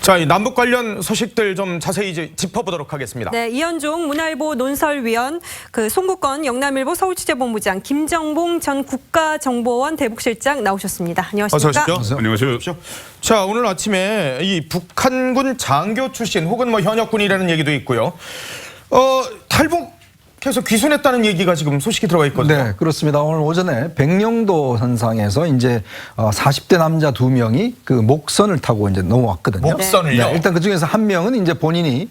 자, 이 남북 관련 소식들 좀 자세히 이제 짚어보도록 하겠습니다. 네, 이현종 문화일보 논설위원, 송국건 영남일보 서울취재본부장, 김정봉 전 국가정보원 대북실장 나오셨습니다. 안녕하십니까? 어서 오십시오. 안녕하세요. 자, 오늘 아침에 이 북한군 장교 출신 혹은 뭐 현역군이라는 얘기도 있고요. 탈북해서 귀순했다는 얘기가 지금 소식이 들어가 있거든요. 네, 그렇습니다. 오늘 오전에 백령도 선상에서 이제 40대 남자 2명이 그 목선을 타고 이제 넘어왔거든요. 목선을요? 네, 일단 그 중에서 한 명은 이제 본인이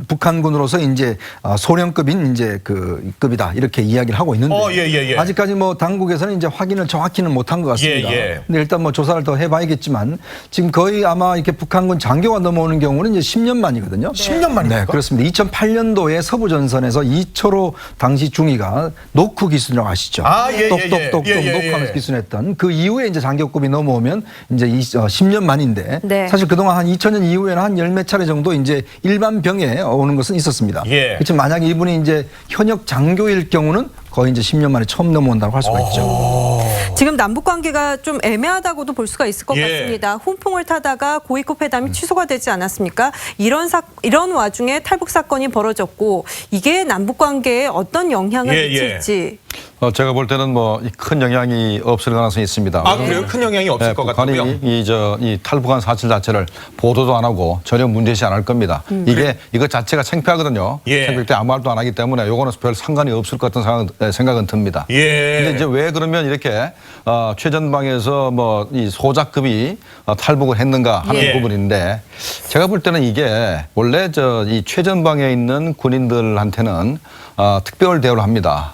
북한군으로서 이제 소령급인 이제 그 급이다 이렇게 이야기를 하고 있는데 예. 아직까지 뭐 당국에서는 이제 확인을 정확히는 못한 것 같습니다. 예. 근데 일단 뭐 조사를 더 해봐야겠지만 지금 거의 아마 이렇게 북한군 장교가 넘어오는 경우는 이제 10년 만이거든요. 10년 만입니까? 네, 그렇습니다. 2008년도에 서부전선에서 이철호 당시 중위가 노크 기순이라고 아시죠? 똑똑똑똑 노크하면서 기순했던 그 이후에 이제 장교급이 넘어오면 이제 10년 만인데 네. 사실 그동안 한 2000년 이후에는 한 10몇 차례 정도 이제 일반 병에 오는 것은 있었습니다. 그렇지만 만약에 이분이 이제 현역 장교일 경우는 거의 이제 10년 만에 처음 넘어온다고 할 수가 있죠. 지금 남북 관계가 좀 애매하다고도 볼 수가 있을 것 같습니다. 훈풍을 타다가 고위급 회담이 취소가 되지 않았습니까? 이런 와중에 탈북 사건이 벌어졌고 이게 남북 관계에 어떤 영향을 미칠지. 제가 볼 때는 뭐 큰 영향이 없을 가능성이 있습니다. 그래요? 큰 영향이 없을 것 북한이 같고요. 이 탈북한 사실 자체를 보도도 안 하고 전혀 문제시 안 할 겁니다. 이거 자체가 창피하거든요. 창피할 때 아무 말도 안 하기 때문에 요거는 별 상관이 없을 것 같은 생각은 듭니다. 근데 이제 왜 그러면 이렇게 최전방에서 뭐 이 소작급이 탈북을 했는가 하는 부분인데 제가 볼 때는 이게 원래 이 최전방에 있는 군인들한테는 특별 대우를 합니다.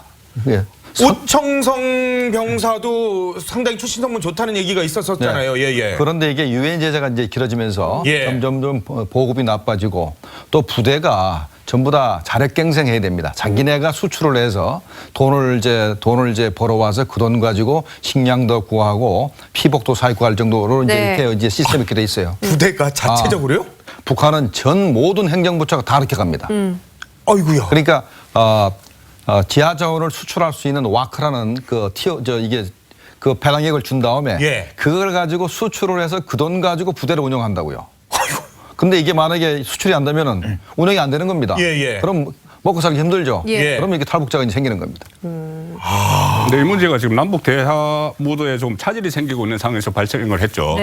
오청성 병사도 상당히 출신 성분 좋다는 얘기가 있었잖아요. 그런데 이게 유엔 제재가 이제 길어지면서 점점 보급이 나빠지고 또 부대가 전부 다 자력갱생해야 됩니다. 자기네가 수출을 해서 돈을 이제 벌어와서 그 돈 가지고 식량도 구하고 피복도 사입고 할 정도로 이제 시스템이 이렇게 돼 있어요. 부대가 자체적으로요? 북한은 전 모든 행정부처가 다 이렇게 갑니다. 아이고야. 그러니까 지하 자원을 수출할 수 있는 와크라는 그 배당액을 준 다음에 그걸 가지고 수출을 해서 그 돈 가지고 부대를 운영한다고요. 근데 이게 만약에 수출이 안 되면은 운영이 안 되는 겁니다. 그럼 먹고 살기 힘들죠. 그러면 이게 탈북자가 이제 생기는 겁니다. 근데 이 문제가 지금 남북 대화 무도에 좀 차질이 생기고 있는 상황에서 발생을 했죠.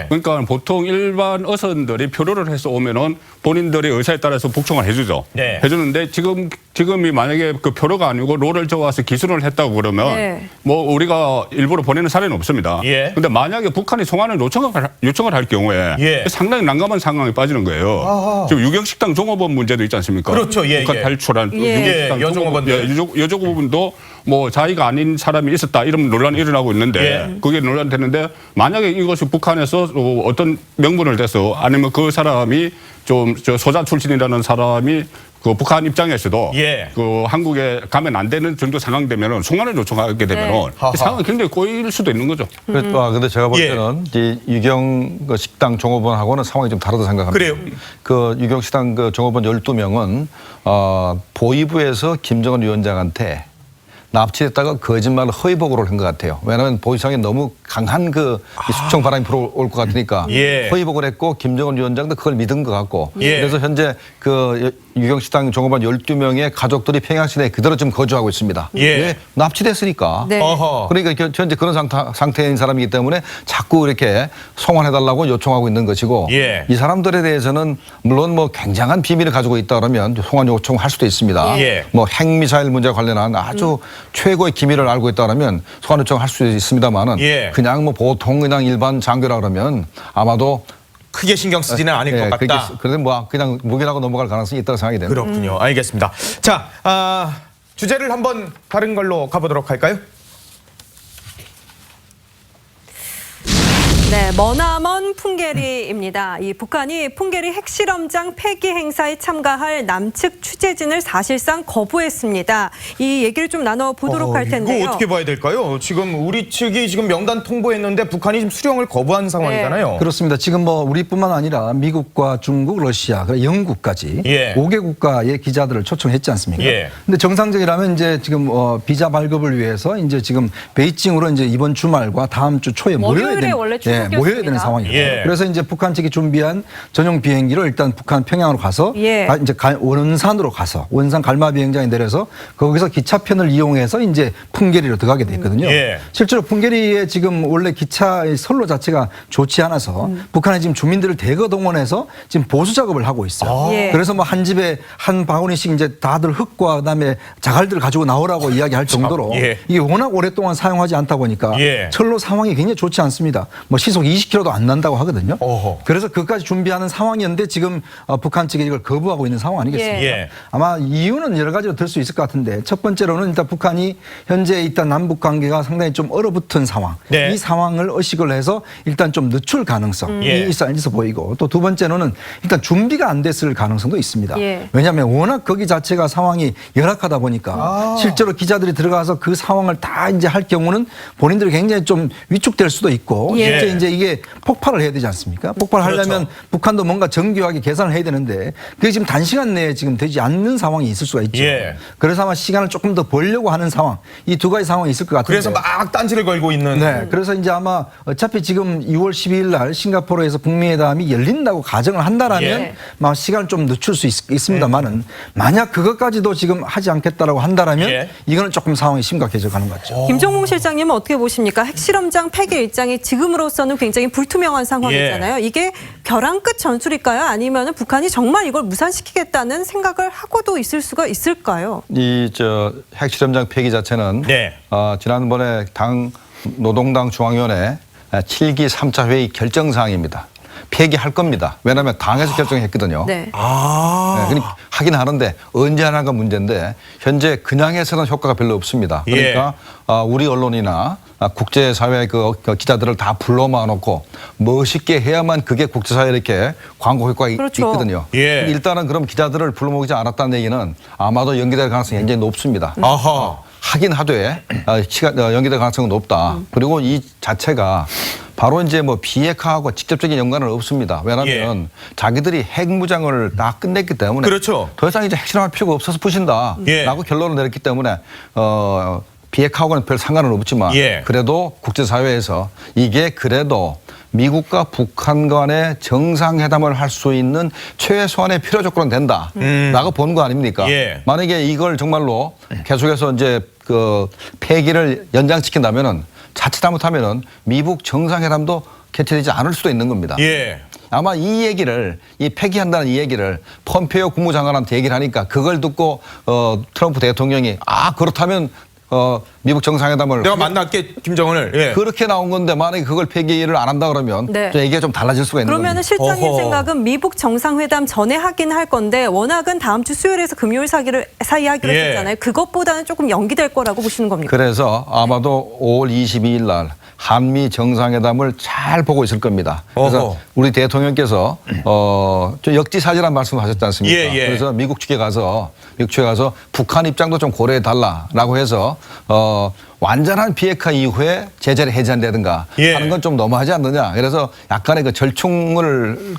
그러니까 보통 일반 어선들이 표류를 해서 오면은 본인들의 의사에 따라서 복종을 해주죠. 해주는데 지금이 만약에 그 표류가 아니고 롤을 저어와서 기순을 했다고 그러면 뭐 우리가 일부러 보내는 사례는 없습니다. 근데 만약에 북한이 송환을 요청을 할 경우에 상당히 난감한 상황에 빠지는 거예요. 지금 유경식당 종업원 문제도 있지 않습니까? 그렇죠. 북한 탈출한 유경식당 여종업원들. 여종 부분도 뭐 자기가 아닌 사람이 있었다 이런 논란이 일어나고 있는데 그게 논란이 됐는데 만약에 이것이 북한에서 어떤 명분을 대서 아니면 그 사람이 좀 소자 출신이라는 사람이 그 북한 입장에서도 그 한국에 가면 안 되는 정도 상황 되면은 송환을 요청하게 되면은 상황이 굉장히 꼬일 수도 있는 거죠. 근데 제가 볼 때는 이 유경 식당 종업원하고는 상황이 좀 다르다 생각합니다. 그래요? 그 유경 식당 그 종업원 12명은 보위부에서 김정은 위원장한테 납치했다가 거짓말로 허위 보고를 한 것 같아요. 왜냐하면 보위상에 너무 강한 이 숙청 바람이 불어올 것 같으니까 허위 보고를 했고 김정은 위원장도 그걸 믿은 것 같고 그래서 현재 그 유경식당 종업원 12명의 가족들이 평양시내에 그대로 지금 거주하고 있습니다. 납치됐으니까. 그러니까 현재 그런 상태인 사람이기 때문에 자꾸 이렇게 송환해달라고 요청하고 있는 것이고 이 사람들에 대해서는 물론 뭐 굉장한 비밀을 가지고 있다 그러면 송환 요청할 수도 있습니다. 뭐 핵미사일 문제와 관련한 아주 최고의 기밀을 알고 있다 그러면 소환 요청할 수 있습니다만은 그냥 뭐 보통 그냥 일반 장교라 그러면 아마도 크게 신경 쓰지는 않을 것 같다. 그래도 뭐 그냥 묵인하고 넘어갈 가능성이 있다고 생각이 됩니다. 그렇군요. 알겠습니다. 자, 주제를 한번 다른 걸로 가보도록 할까요? 네, 머나먼 풍계리입니다. 이 북한이 풍계리 핵실험장 폐기 행사에 참가할 남측 취재진을 사실상 거부했습니다. 이 얘기를 좀 나눠보도록 할 텐데요. 이거 어떻게 봐야 될까요? 지금 우리 측이 지금 명단 통보했는데 북한이 지금 수령을 거부한 상황이잖아요. 그렇습니다. 지금 뭐 우리뿐만 아니라 미국과 중국, 러시아, 영국까지 5개 국가의 기자들을 초청했지 않습니까? 근데 정상적이라면 이제 지금 비자 발급을 위해서 이제 지금 베이징으로 이제 이번 주말과 다음 주 초에 모여야 월요일에 원래 모여야 되는 상황이에요. 예. 그래서 이제 북한 측이 준비한 전용 비행기를 일단 북한 평양으로 가서 예. 이제 원산으로 가서 원산 갈마 비행장에 내려서 거기서 기차편을 이용해서 이제 풍계리로 들어가게 돼 있거든요. 예. 실제로 풍계리에 지금 원래 기차의 선로 자체가 좋지 않아서 북한에 지금 주민들을 대거 동원해서 지금 보수 작업을 하고 있어요. 예. 그래서 뭐 한 집에 한 바구니씩 이제 다들 흙과 그다음에 자갈들을 가지고 나오라고 이야기할 정도로 예. 이게 워낙 오랫동안 사용하지 않다 보니까 예. 철로 상황이 굉장히 좋지 않습니다. 뭐 시속 20km도 안 난다고 하거든요. 어허. 그래서 그것까지 준비하는 상황이었는데 지금 북한 측이 이걸 거부하고 있는 상황 아니겠습니까? 예. 아마 이유는 여러 가지로 들 수 있을 것 같은데 첫 번째로는 일단 북한이 현재 일단 남북 관계가 상당히 좀 얼어붙은 상황. 네. 이 상황을 의식을 해서 일단 좀 늦출 가능성이 예. 있어 보이고 또 두 번째로는 일단 준비가 안 됐을 가능성도 있습니다. 예. 왜냐하면 워낙 거기 자체가 상황이 열악하다 보니까 실제로 기자들이 들어가서 그 상황을 다 이제 할 경우는 본인들이 굉장히 좀 위축될 수도 있고 예. 실제 이제 이게 폭발을 해야 되지 않습니까? 폭발하려면 그렇죠. 북한도 뭔가 정교하게 계산을 해야 되는데 그게 지금 단시간 내에 지금 되지 않는 상황이 있을 수가 있죠. 예. 그래서 아마 시간을 조금 더 벌려고 하는 상황 이 두 가지 상황이 있을 것 같은데. 그래서 막 딴지를 걸고 있는. 네. 그래서 이제 아마 어차피 지금 2월 12일 날 싱가포르에서 북미회담이 열린다고 가정을 한다라면 예. 막 시간을 좀 늦출 수 있습니다만은 만약 그것까지도 지금 하지 않겠다라고 한다라면 예. 이거는 조금 상황이 심각해져 가는 것 같죠. 김정봉 실장님은 어떻게 보십니까? 핵실험장 폐기 일정이 지금으로서는 굉장히 불투명한 상황이잖아요. 이게 벼랑 끝 전술일까요? 아니면 북한이 정말 이걸 무산시키겠다는 생각을 하고도 있을 수가 있을까요? 이 핵실험장 폐기 자체는 네. 지난번에 노동당 중앙위원회 7기 3차 회의 결정 사항입니다. 폐기할 겁니다. 왜냐하면 당에서 결정했거든요. 네. 네, 그러니까 하긴 하는데 언제 하나가 문제인데 현재 그냥 해서는 효과가 별로 없습니다. 그러니까 우리 언론이나 국제사회 그 기자들을 다 불러 모아놓고 멋있게 해야만 그게 국제사회에 이렇게 광고 효과가 그렇죠. 있거든요. 예. 일단은 그럼 기자들을 불러 모으지 않았다는 얘기는 아마도 연기될 가능성이 굉장히 높습니다. 아하. 하긴 하되 연기될 가능성은 높다. 그리고 이 자체가 바로 이제 뭐 비핵화하고 직접적인 연관은 없습니다. 왜냐하면 자기들이 핵무장을 다 끝냈기 때문에 그렇죠. 더 이상 이제 핵실험할 필요가 없어서 푸신다라고 예. 결론을 내렸기 때문에 비핵화하고는 별 상관은 없지만 예. 그래도 국제사회에서 이게 그래도 미국과 북한 간의 정상회담을 할 수 있는 최소한의 필요 조건은 된다라고 본 거 아닙니까? 예. 만약에 이걸 정말로 계속해서 이제 그 폐기를 연장시킨다면은 자칫 잘못하면은 미국 정상회담도 개최되지 않을 수도 있는 겁니다. 예. 아마 이 얘기를 이 폐기한다는 이 얘기를 폼페이오 국무장관한테 얘기를 하니까 그걸 듣고 트럼프 대통령이 그렇다면 미국 정상회담을 내가 만날게 김정은을. 예. 그렇게 나온 건데 만약에 그걸 폐기를 안 한다 그러면 네. 좀 얘기가 좀 달라질 수가 있는 그러면은 겁니다. 실장님 어허. 생각은 미국 정상회담 전에 하긴 할 건데 워낙은 다음 주 수요일에서 금요일 사이 하기로 예. 했잖아요. 그것보다는 조금 연기될 거라고 보시는 겁니까? 그래서 아마도 5월 22일 날 한미 정상회담을 잘 보고 있을 겁니다. 그래서 어허. 우리 대통령께서 좀 역지사지란 말씀을 하셨지 않습니까? 예, 예. 그래서 미국 측에 가서 북한 입장도 좀 고려해 달라라고 해서 완전한 비핵화 이후에 제재를 해제한다든가 예. 하는 건 좀 너무하지 않느냐. 그래서 약간의 그 절충을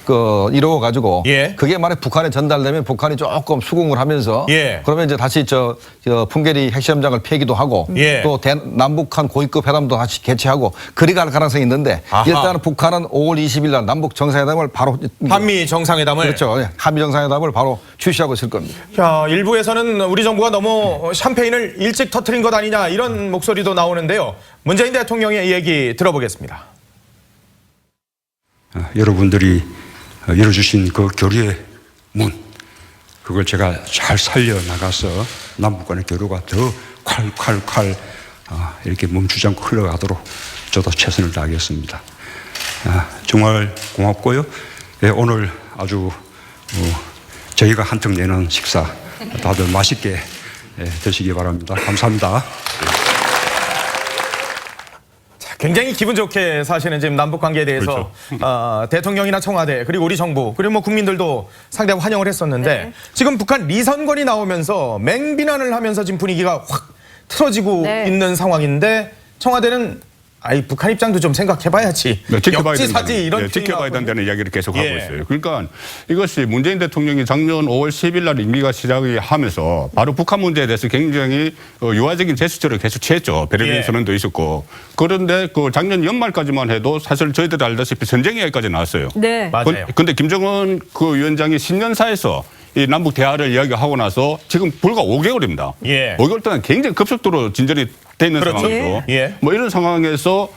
이루어 가지고 예. 그게 만약 북한에 전달되면 북한이 조금 수긍을 하면서 예. 그러면 이제 다시 풍계리 핵시험장을 폐기도 하고 예. 또 남북한 고위급 회담도 다시 개최하고 그리 갈 가능성이 있는데 아하. 일단은 북한은 5월 20일 날 남북 정상회담을 바로 한미 정상회담을. 그렇죠. 예. 한미 정상회담을 바로 출시하고 있을 겁니다. 자, 일부에서는 우리 정부가 너무 샴페인을 일찍 터트린 것 아니냐 이런 목소리도 나오는데요. 문재인 대통령의 얘기 들어보겠습니다. 여러분들이 열어주신 그 교류의 문, 그걸 제가 잘 살려나가서 남북 간의 교류가 더 콸콸콸 이렇게 멈추지 않고 흘러가도록 저도 최선을 다하겠습니다. 정말 고맙고요. 예, 오늘 아주 저희가 한턱 내는 식사 다들 맛있게 드시기 바랍니다. 감사합니다. 굉장히 기분 좋게 사실은 지금 남북 관계에 대해서 대통령이나 청와대 그리고 우리 정부 그리고 뭐 국민들도 상당히 환영을 했었는데 지금 북한 리선권이 나오면서 맹비난을 하면서 지금 분위기가 확 틀어지고 네. 있는 상황인데 청와대는 아이 북한 입장도 좀 생각해봐야지. 네, 역지사지 이런 지켜봐야 된다는 이야기를 계속 하고 예. 있어요. 그러니까 이것이 문재인 대통령이 작년 5월 10일 날 임기가 시작이 하면서 바로 북한 문제에 대해서 굉장히 유화적인 제스처를 계속 취했죠. 베를린 예. 선언도 있었고. 그런데 그 작년 연말까지만 해도 사실 저희들이 알다시피 전쟁 이야기까지 나왔어요. 네. 맞아요. 근데 김정은 그 위원장이 신년사에서 이 남북 대화를 이야기하고 나서 지금 불과 5개월입니다. 예. 5개월 동안 굉장히 급속도로 진전이 돼 있는 그렇죠. 상황이죠. 예. 뭐 이런 상황에서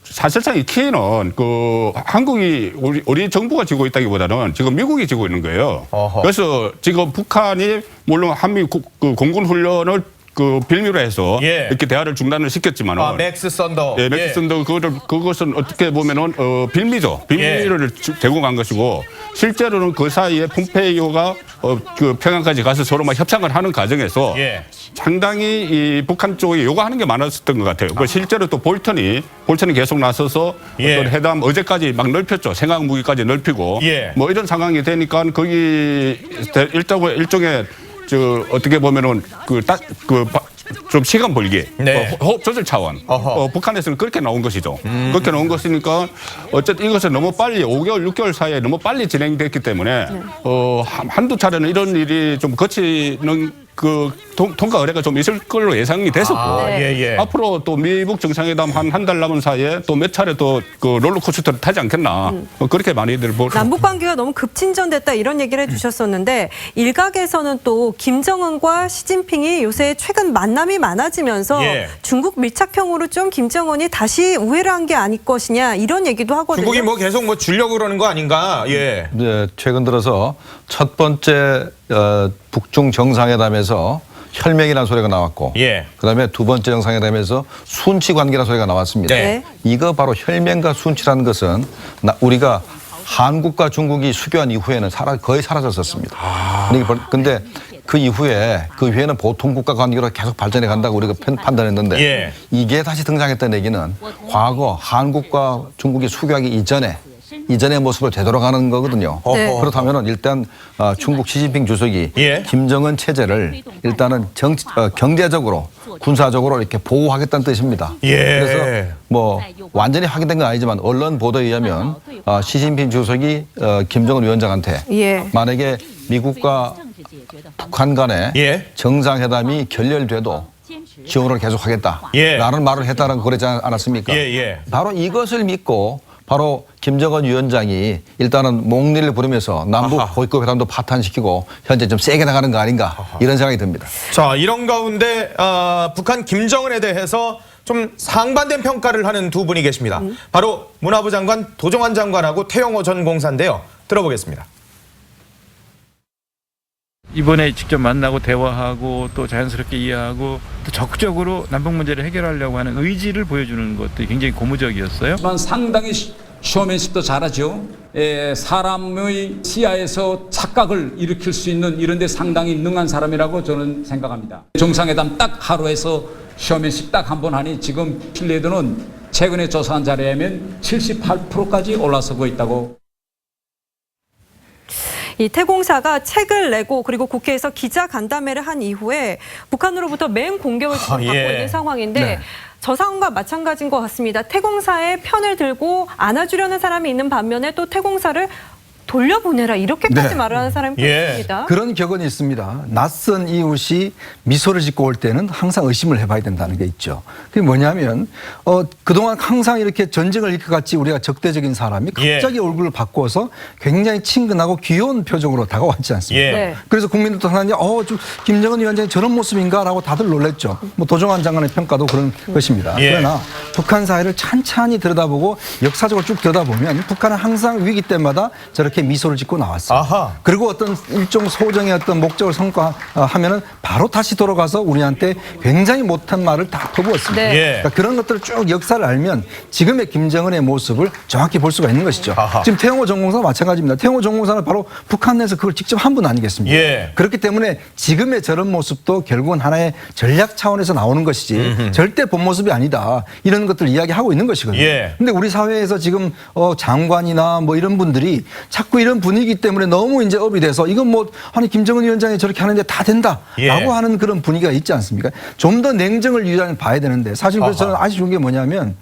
사실상 이 키는 그 한국이 우리 정부가 지고 있다기보다는 지금 미국이 지고 있는 거예요. 어허. 그래서 지금 북한이 물론 한미 그 공군 훈련을 그 빌미로 해서 예. 이렇게 대화를 중단을 시켰지만은 맥스 썬더. 예, 맥스 썬더 그것은 어떻게 보면은 빌미죠. 빌미를 제공한 것이고 실제로는 그 사이에 폼페이오가 그 평양까지 가서 서로 막 협상을 하는 과정에서 예. 상당히 이 북한 쪽에 요구하는 게 많았었던 것 같아요. 그 실제로 또 볼턴이 계속 나서서 예. 어떤 회담 어제까지 막 넓혔죠. 생화학 무기까지 넓히고 예. 뭐 이런 상황이 되니까 거기 일종의 저 어떻게 보면은 좀 시간 벌기, 네. 호흡 조절 차원. 북한에서는 그렇게 나온 것이죠. 그렇게 나온 것이니까 어쨌든 이것은 너무 빨리 5개월, 6개월 사이에 너무 빨리 진행됐기 때문에 한두 차례는 이런 일이 좀 거치는 그 통과 의뢰가 좀 있을 걸로 예상이 됐었고 예. 앞으로 또 미북 정상회담 한 달 남은 사이에 또 몇 차례 또 그 롤러코스터를 타지 않겠나 그렇게 많이들 보고 남북 관계가 너무 급진전됐다 이런 얘기를 해주셨었는데 일각에서는 또 김정은과 시진핑이 요새 최근 만남이 많아지면서 예. 중국 밀착형으로 좀 김정은이 다시 우회를 한 게 아닐 것이냐 이런 얘기도 하거든요. 중국이 뭐 계속 뭐 주려고 그러는 거 아닌가? 예. 네, 최근 들어서 첫 번째 북중 정상회담에서 혈맹이라는 소리가 나왔고 예. 그다음에 두 번째 정상회담에서 순치 관계라는 소리가 나왔습니다. 네. 이거 바로 혈맹과 순치라는 것은 우리가 한국과 중국이 수교한 이후에는 거의 사라졌었습니다. 그런데 그 이후에 그 위에는 보통 국가 관계로 계속 발전해 간다고 우리가 판단했는데 예. 이게 다시 등장했다는 얘기는 과거 한국과 중국이 수교하기 이전의 모습을 되돌아가는 거거든요. 네. 그렇다면 일단 중국 시진핑 주석이 예. 김정은 체제를 일단은 경제적으로 군사적으로 이렇게 보호하겠다는 뜻입니다. 예. 그래서 뭐 완전히 확인된 건 아니지만 언론 보도에 의하면 시진핑 주석이 김정은 위원장한테 예. 만약에 미국과 북한 간의 예. 정상회담이 결렬돼도 지원을 계속하겠다라는 예. 말을 했다는 그러지 않았습니까? 예. 바로 이것을 믿고 바로 김정은 위원장이 일단은 목리를 부르면서 남북 고위급 회담도 파탄시키고 현재 좀 세게 나가는 거 아닌가 이런 생각이 듭니다. 자, 이런 가운데 북한 김정은에 대해서 좀 상반된 평가를 하는 두 분이 계십니다. 바로 문화부 장관 도종환 장관하고 태영호 전 공사인데요. 들어보겠습니다. 이번에 직접 만나고 대화하고 또 자연스럽게 이해하고 또 적극적으로 남북 문제를 해결하려고 하는 의지를 보여주는 것도 굉장히 고무적이었어요. 하지만 상당히 쇼맨십도 잘하죠. 사람의 시야에서 착각을 일으킬 수 있는 이런 데 상당히 능한 사람이라고 저는 생각합니다. 정상회담 딱 하루에서 쇼맨십 딱 한 번 하니 지금 신뢰도는 최근에 조사한 자료에 의하면 78%까지 올라서고 있다고. 이 태공사가 책을 내고 그리고 국회에서 기자 간담회를 한 이후에 북한으로부터 맹 공격을 지금 받고 예. 있는 상황인데 저 상황과 마찬가지인 것 같습니다. 태공사의 편을 들고 안아주려는 사람이 있는 반면에 또 태공사를 돌려보내라 이렇게까지 네. 말을 하는 사람이 예. 있습니다. 그런 격언이 있습니다. 낯선 이웃이 미소를 짓고 올 때는 항상 의심을 해봐야 된다는 게 있죠. 그게 뭐냐면 그동안 항상 이렇게 전쟁을 일으켜갔지 우리가 적대적인 사람이 갑자기 얼굴을 바꿔서 굉장히 친근하고 귀여운 표정으로 다가왔지 않습니까? 예. 네. 그래서 국민들도 하나님 김정은 위원장이 저런 모습인가라고 다들 놀랬죠. 뭐 도종환 장관의 평가도 그런 것입니다. 예. 그러나 북한 사회를 찬찬히 들여다보고 역사적으로 쭉 들여다보면 북한은 항상 위기 때마다 저렇게 미소를 짓고 나왔어요. 아하. 그리고 어떤 일종 소정의 어떤 목적을 성과하면은 바로 다시 돌아가서 우리한테 굉장히 못한 말을 다 퍼부었습니다. 네. 예. 그러니까 그런 것들을 쭉 역사를 알면 지금의 김정은의 모습을 정확히 볼 수가 있는 것이죠. 아하. 지금 태영호 전공사도 마찬가지입니다. 태영호 전공사는 바로 북한 내에서 그걸 직접 한 분 아니겠습니까? 예. 그렇기 때문에 지금의 저런 모습도 결국은 하나의 전략 차원에서 나오는 것이지 절대 본 모습이 아니다. 이런 것들을 이야기하고 있는 것이거든요. 예. 근데 우리 사회에서 지금 장관이나 뭐 이런 분들이 자꾸 이런 분위기 때문에 너무 이제 업이 돼서 이건 뭐 아니 김정은 위원장이 저렇게 하는데 다 된다라고 예. 하는 그런 분위기가 있지 않습니까? 좀 더 냉정을 유지하는 봐야 되는데 사실 그래서 저는 아쉬운 게 뭐냐면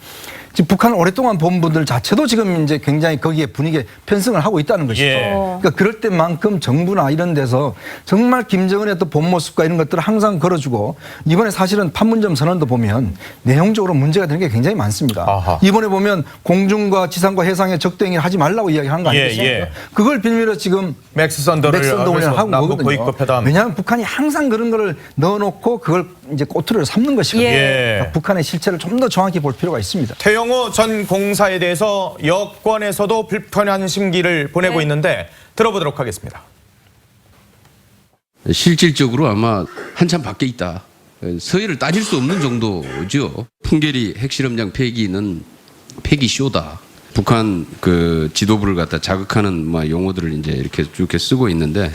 지금 북한을 오랫동안 본 분들 자체도 지금 이제 굉장히 거기에 분위기에 편승을 하고 있다는 것이죠. 예. 그러니까 그럴 때만큼 정부나 이런 데서 정말 김정은의 또 본 모습과 이런 것들을 항상 걸어주고 이번에 사실은 판문점 선언도 보면 내용적으로 문제가 되는 게 굉장히 많습니다. 아하. 이번에 보면 공중과 지상과 해상의 적도 행위를 하지 말라고 이야기하는 거 아니겠습니까? 예. 그걸 빌미로 지금 맥스 선더를 맥선더를 하고 남북 거거든요. 고위급 회담. 왜냐하면 북한이 항상 그런 거를 넣어놓고 그걸 이제 꼬투리를 삼는 것이거든요. 예. 그러니까 북한의 실체를 좀 더 정확히 볼 필요가 있습니다. 태영호 전 공사에 대해서 여권에서도 불편한 심기를 보내고 있는데 들어보도록 하겠습니다. 실질적으로 아마 한참 밖에 있다. 서해를 따질 수 없는 정도죠. 풍계리 핵실험장 폐기는 폐기쇼다. 북한 그 지도부를 갖다 자극하는 용어들을 이제 이렇게 쓰고 있는데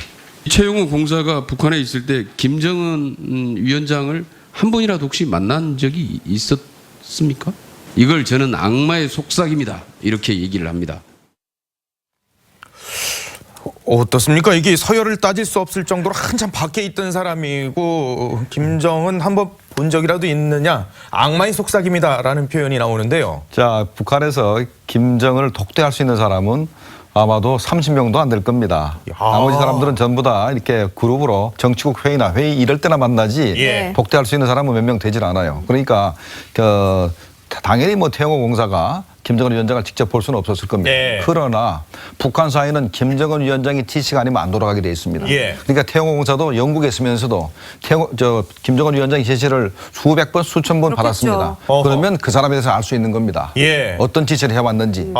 최영호 공사가 북한에 있을 때 김정은 위원장을 한 번이라도 혹시 만난 적이 있었습니까? 이걸 저는 악마의 속삭입니다. 이렇게 얘기를 합니다. 어떻습니까? 이게 서열을 따질 수 없을 정도로 한참 밖에 있던 사람이고 김정은 한번 본 적이라도 있느냐? 악마의 속삭임이다라는 표현이 나오는데요. 자, 북한에서 김정은을 독대할 수 있는 사람은 아마도 30명도 안 될 겁니다. 나머지 사람들은 전부 다 이렇게 그룹으로 정치국 회의나 회의 이럴 때나 만나지 예. 독대할 수 있는 사람은 몇 명 되질 않아요. 그러니까 당연히 뭐 태영호 공사가 김정은 위원장을 직접 볼 수는 없었을 겁니다. 네. 그러나 북한 사회는 김정은 위원장이 지시가 아니면 안 돌아가게 돼 있습니다. 예. 그러니까 태영호 공사도 영국에 있으면서도 김정은 위원장의 지시를 수백 번, 수천 번 그렇겠죠. 받았습니다. 어허. 그러면 그 사람에 대해서 알 수 있는 겁니다. 예. 어떤 지시를 해왔는지.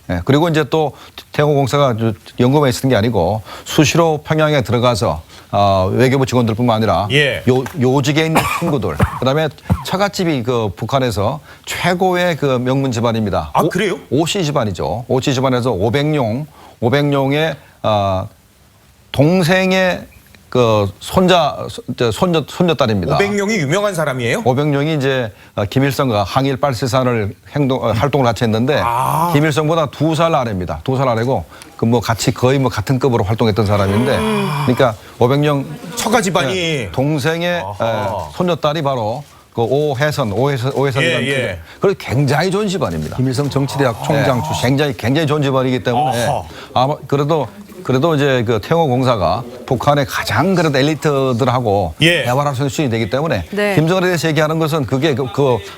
예, 그리고 이제 또 태영호 공사가 연구만 있었던 게 아니고 수시로 평양에 들어가서 외교부 직원들뿐만 아니라 예. 요직에 있는 친구들, 그다음에 처갓집이 그 북한에서 최고의 그 명문 집안입니다. 아, 그래요? 오씨 집안이죠. 오씨 집안에서 오백룡의 동생의 그 손녀딸입니다. 오백룡이 유명한 사람이에요? 오백룡이 이제 김일성과 항일 빨치산을 활동을 같이 했는데 김일성보다 2살 아래입니다. 2살 아래고 그 뭐 같이 거의 뭐 같은 급으로 활동했던 사람인데 그러니까 오백룡 처가 집안이 동생의 손녀딸이 바로 그 오해선이라는 예. 그리고 굉장히 좋은 집안입니다. 김일성 정치대학 총장 출신. 굉장히 좋은 집안이기 때문에 아하. 아마 그래도 이제 그 태영호 공사가 북한의 가장 그래도 엘리트들하고 예. 대화를 할 수 있는 수준이 되기 때문에 네. 김정은에 대해서 얘기하는 것은 그게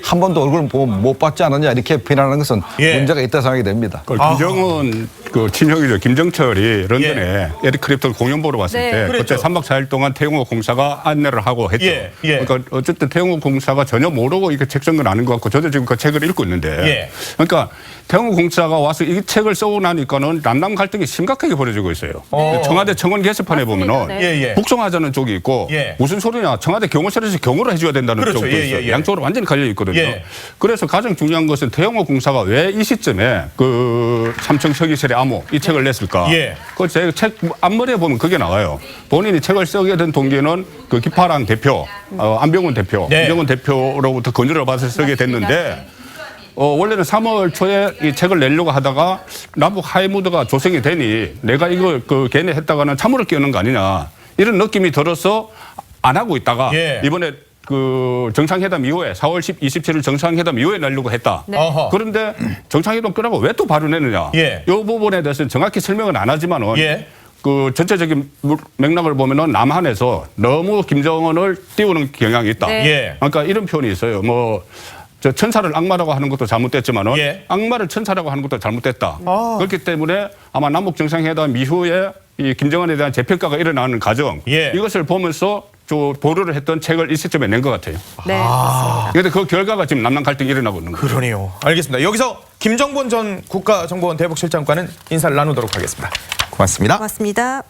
한 번도 얼굴 못 봤지 않느냐 이렇게 비난하는 것은 예. 문제가 있다 생각이 됩니다. 김정은 그 친형이죠. 김정철이 런던에 에릭 크립턴 공연 보러 왔을 네. 때 그랬죠. 그때 3박 4일 동안 태영호 공사가 안내를 하고 했죠. 예. 그러니까 어쨌든 태영호 공사가 전혀 모르고 이렇게 책 쓴 건 아닌 것 같고 저도 지금 그 책을 읽고 있는데 예. 그러니까 태영호 공사가 와서 이 책을 써고 나니까는 남남 갈등이 심각하게 벌어지고 있어요. 청와대 청원 게시판에 맞습니다. 보면은 네. 예. 북송하자는 쪽이 있고 예. 무슨 소리냐 청와대 경호실에서 경호를 해줘야 된다는 그렇죠. 쪽도 있어요. 예. 양쪽으로 완전히 갈려 있거든요. 예. 그래서 가장 중요한 것은 태영호 공사가 왜 이 시점에 그 삼청 서기실의 암호 이 책을 냈을까? 예. 그 제 책 앞머리에 보면 그게 나와요. 본인이 책을 쓰게 된 동기는 그 기파랑 대표, 안병훈 대표, 네. 안병훈 대표로부터 권유를 받아서 쓰게 됐는데. 원래는 3월 초에 이 책을 내려고 하다가 남북 하이무드가 조성이 되니 내가 이걸 걔네 했다가는 참으로 끼우는 거 아니냐 이런 느낌이 들어서 안 하고 있다가 예. 이번에 그 정상회담 이후에 4월 27일 정상회담 이후에 내려고 했다. 네. 어허. 그런데 정상회담 끝나고 왜 또 바로 내느냐. 예. 이 부분에 대해서는 정확히 설명은 안 하지만은 예. 그 전체적인 맥락을 보면은 남한에서 너무 김정은을 띄우는 경향이 있다. 네. 예. 그러니까 이런 표현이 있어요. 저 천사를 악마라고 하는 것도 잘못됐지만은 예. 악마를 천사라고 하는 것도 잘못됐다. 그렇기 때문에 아마 남북 정상회담 이후에 이 김정은에 대한 재평가가 일어나는 과정 예. 이것을 보면서 보류를 했던 책을 이 시점에 낸 것 같아요. 네, 맞습니다. 그런데 그 결과가 지금 남남 갈등이 일어나고 있는 거예요. 그러네요. 알겠습니다. 여기서 김정본 전 국가정보원 대북실장과는 인사를 나누도록 하겠습니다. 고맙습니다. 고맙습니다.